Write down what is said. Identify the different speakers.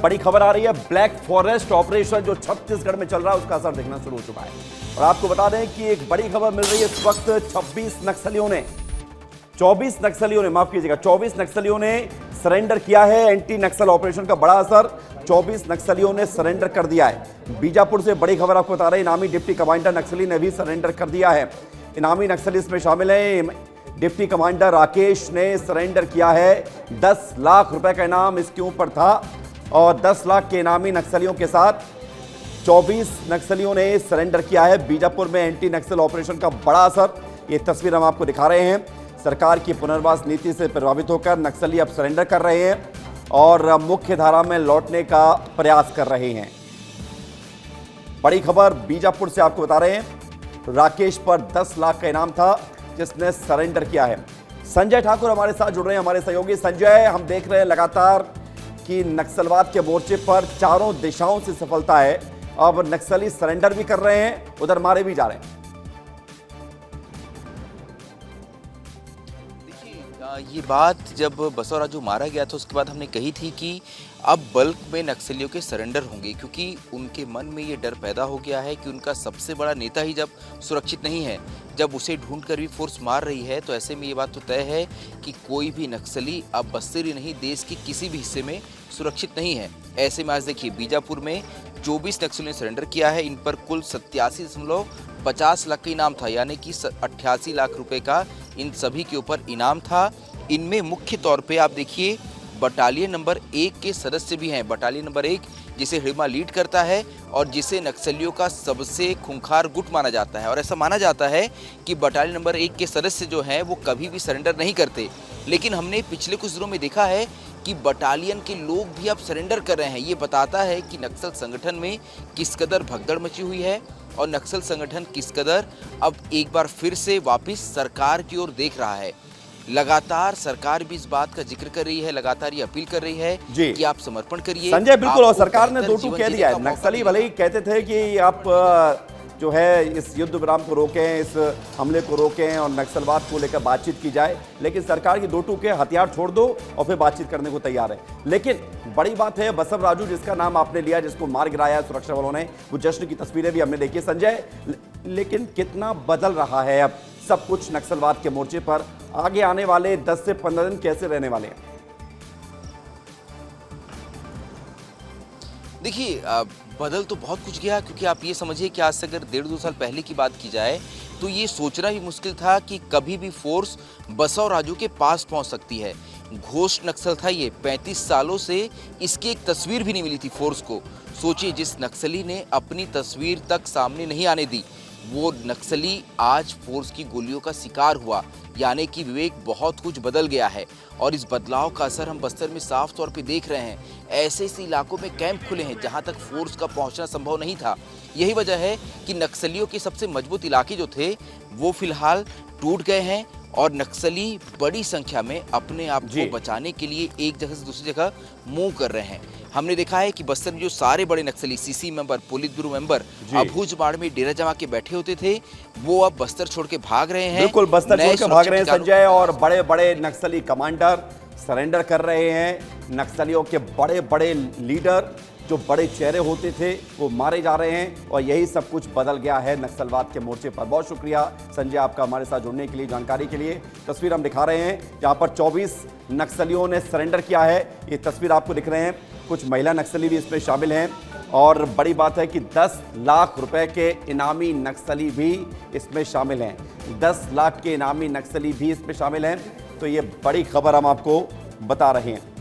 Speaker 1: बड़ी खबर आ रही है। ब्लैक फॉरेस्ट ऑपरेशन जो छत्तीसगढ़ में चल रहा है उसका असर दिखना शुरू हो चुका है। और आपको बता दें कि एक बड़ी खबर मिल रही है इस वक्त। 24 नक्सलियों ने सरेंडर किया है। एंटी नक्सल ऑपरेशन का बड़ा असर, 24 नक्सलियों ने सरेंडर कर दिया है। बीजापुर से बड़ी खबर आपको बता रहे हैं, इनामी डिप्टी कमांडर नक्सली ने भी सरेंडर कर दिया है। इनामी नक्सली इसमें शामिल है। डिप्टी कमांडर राकेश ने सरेंडर किया है। 10 लाख रुपए का इनाम इसके ऊपर था और 10 लाख के इनामी नक्सलियों के साथ 24 नक्सलियों ने सरेंडर किया है। बीजापुर में एंटी नक्सल ऑपरेशन का बड़ा असर, ये तस्वीर हम आपको दिखा रहे हैं। सरकार की पुनर्वास नीति से प्रभावित होकर नक्सली अब सरेंडर कर रहे हैं और मुख्य धारा में लौटने का प्रयास कर रहे हैं। बड़ी खबर बीजापुर से आपको बता रहे हैं, राकेश पर 10 लाख का इनाम था जिसने सरेंडर किया है। संजय ठाकुर हमारे साथ जुड़ रहे हैं, हमारे सहयोगी। संजय, हम देख रहे हैं लगातार कि नक्सलवाद के मोर्चे पर चारों दिशाओं से सफलता है। अब नक्सली सरेंडर भी कर रहे हैं, उधर मारे भी जा रहे हैं।
Speaker 2: ये बात जब बसवराजू मारा गया था उसके बाद हमने कही थी कि अब बल्क में नक्सलियों के सरेंडर होंगे, क्योंकि उनके मन में ये डर पैदा हो गया है कि उनका सबसे बड़ा नेता ही जब सुरक्षित नहीं है, जब उसे ढूंढकर भी फोर्स मार रही है, तो ऐसे में ये बात तो तय है कि कोई भी नक्सली अब बस्तर ही नहीं देश के किसी भी हिस्से में सुरक्षित नहीं है। ऐसे में आज देखिए बीजापुर में 24 नक्सलियों ने सरेंडर किया है। इन पर कुल 87.50 लाख का इनाम था, यानी कि 88 लाख रुपए का इन सभी के ऊपर इनाम था। इनमें मुख्य तौर पे आप देखिए बटालियन नंबर 1 के सदस्य भी हैं। बटालियन नंबर 1 जिसे हिड़मा लीड करता है और जिसे नक्सलियों का सबसे खूंखार गुट माना जाता है। और ऐसा माना जाता है कि बटालियन नंबर 1 के सदस्य जो हैं वो कभी भी सरेंडर नहीं करते, लेकिन हमने पिछले कुछ दिनों में देखा है कि बटालियन के लोग भी अब सरेंडर कर रहे हैं। ये बताता है कि नक्सल संगठन में किस कदर भगदड़ मची हुई है और नक्सल संगठन किस कदर अब एक बार फिर से वापस सरकार की ओर देख रहा है। लगातार सरकार भी इस बात का जिक्र कर रही है, लगातार ये अपील कर रही है कि आप समर्पण करिए।
Speaker 1: संजय, बिल्कुल, और सरकार ने दो टूक कह दिया है। नक्सली भले ही कहते थे कि आप जो है इस युद्ध विराम को रोकें, इस हमले को रोकें और नक्सलवाद को लेकर बातचीत की जाए, लेकिन सरकार की दो टूक है, हथियार छोड़ दो और फिर बातचीत करने को तैयार है। लेकिन बड़ी बात है, बसवराजू जिसका नाम आपने लिया, जिसको मार गिराया सुरक्षा बलों ने, वो जश्न की तस्वीरें भी हमने देखी। संजय, लेकिन कितना बदल रहा है अब सब कुछ नक्सलवाद के मोर्चे पर? आगे आने वाले 10 से 15 दिन कैसे रहने वाले हैं?
Speaker 2: देखिए बदल तो बहुत कुछ गया, क्योंकि आप ये समझिए कि आज से अगर 1.5-2 साल पहले की बात की जाए तो ये सोचना भी मुश्किल था कि कभी भी फोर्स बसवराजू के पास पहुंच सकती है। घोस्ट नक्सल था ये, 35 सालों से इसकी एक तस्वीर भी नहीं मिली थी फोर्स को। सोचिए, जिस नक्सली ने अपनी तस्वीर तक सामने नहीं आने दी, वो नक्सली आज फोर्स की गोलियों का शिकार हुआ। यानी कि विवेक, बहुत कुछ बदल गया है और इस बदलाव का असर हम बस्तर में साफ तौर पे देख रहे हैं। ऐसे इलाकों में कैंप खुले हैं जहां तक फोर्स का पहुंचना संभव नहीं था। यही वजह है कि नक्सलियों के सबसे मजबूत इलाके जो थे वो फिलहाल टूट गए हैं और नक्सली बड़ी संख्या में अपने आप को बचाने के लिए एक जगह से दूसरी जगह मूव कर रहे हैं। हमने देखा है कि बस्तर में जो सारे बड़े नक्सली, CC member, politburo member Abujhmad में डेरा जमा के बैठे होते थे, वो अब बस्तर छोड़ के भाग रहे हैं।
Speaker 1: बिल्कुल, बस्तर छोड़ के भाग रहे हैं संजय, और बड़े बड़े नक्सली कमांडर सरेंडर कर रहे हैं। नक्सलियों के बड़े बड़े लीडर, जो बड़े चेहरे होते थे, वो मारे जा रहे हैं और यही सब कुछ बदल गया है नक्सलवाद के मोर्चे पर। बहुत शुक्रिया संजय आपका हमारे साथ जुड़ने के लिए, जानकारी के लिए। तस्वीर हम दिखा रहे हैं जहां पर 24 नक्सलियों ने सरेंडर किया है। ये तस्वीर आपको दिख रहे हैं, कुछ महिला नक्सली भी इसमें शामिल हैं और बड़ी बात है कि 10 लाख रुपए के इनामी नक्सली भी इसमें शामिल हैं। 10 लाख के इनामी नक्सली भी इसमें शामिल हैं। तो ये बड़ी खबर हम आपको बता रहे हैं।